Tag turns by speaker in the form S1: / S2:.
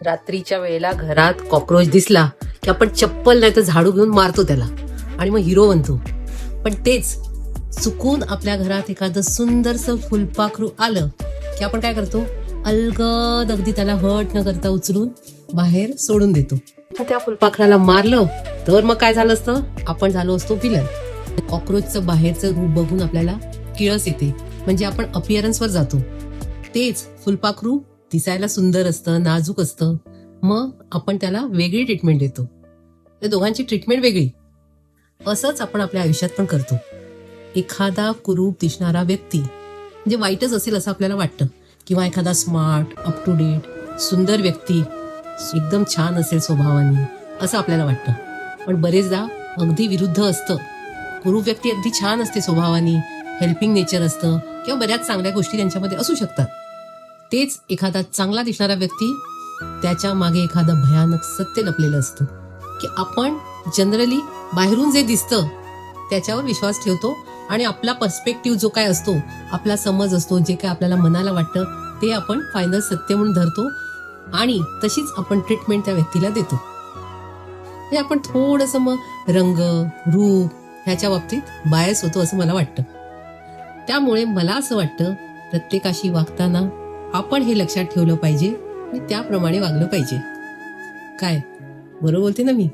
S1: रात्रीच्या वेळेला घरात कॉक्रोच दिसला की आपण चप्पल नाही तर झाडू घेऊन मारतो त्याला आणि मग हिरो बनतो. पण तेच चुकून आपल्या घरात एखादं सुंदरसं फुलपाखरू आलं की आपण काय करतो, अलगद अगदी त्याला हर्ट न करता उचलून बाहेर सोडून देतो. त्या फुलपाखराला मारलं तर मग काय झालं असतं, आपण झालो असतो विलन. कॉक्रोचचं बाहेरचं रूप बघून आपल्याला किळस येते, म्हणजे आपण अपिअरन्सवर जातो. तेच फुलपाखरू दिसायला सुंदर असतं, नाजूक असतं, मग आपण त्याला वेगळी ट्रीटमेंट देतो. तर दोघांची ट्रीटमेंट वेगळी. असंच आपण आपल्या आयुष्यात पण करतो. एखादा कुरूप दिसणारा व्यक्ती म्हणजे वाईटच असेल असं आपल्याला वाटतं, किंवा एखादा स्मार्ट, अप टू डेट, सुंदर व्यक्ती एकदम छान असेल स्वभावाने असं आपल्याला वाटतं. पण बरेचदा अगदी विरुद्ध असतं. कुरूप व्यक्ती अगदी छान असते स्वभावाने, हेल्पिंग नेचर असतं, किंवा बऱ्याच चांगल्या गोष्टी त्यांच्यामध्ये असू शकतात. तेच एखादा चांगला दिसणारा व्यक्ती, त्याच्या मागे एखादं भयानक सत्य लपलेलं असतं, की आपण जनरली बाहेरून जे दिसतं त्याच्यावर विश्वास ठेवतो आणि आपला पर्स्पेक्टिव्ह जो काय असतो, आपला समज असतो, जे काय आपल्याला मनाला वाटतं ते आपण फायनल सत्य म्हणून धरतो आणि तशीच आपण ट्रीटमेंट त्या व्यक्तीला देतो. हे आपण थोडंसं मग रंग, रूप ह्याच्या बाबतीत बायस होतो असं मला वाटतं. त्यामुळे मला असं वाटतं, प्रत्येकाशी वागताना आपण हे लक्षात ठेवलं पाहिजे आणि त्याप्रमाणे वागलं पाहिजे. काय बरोबर बोलते ना मी?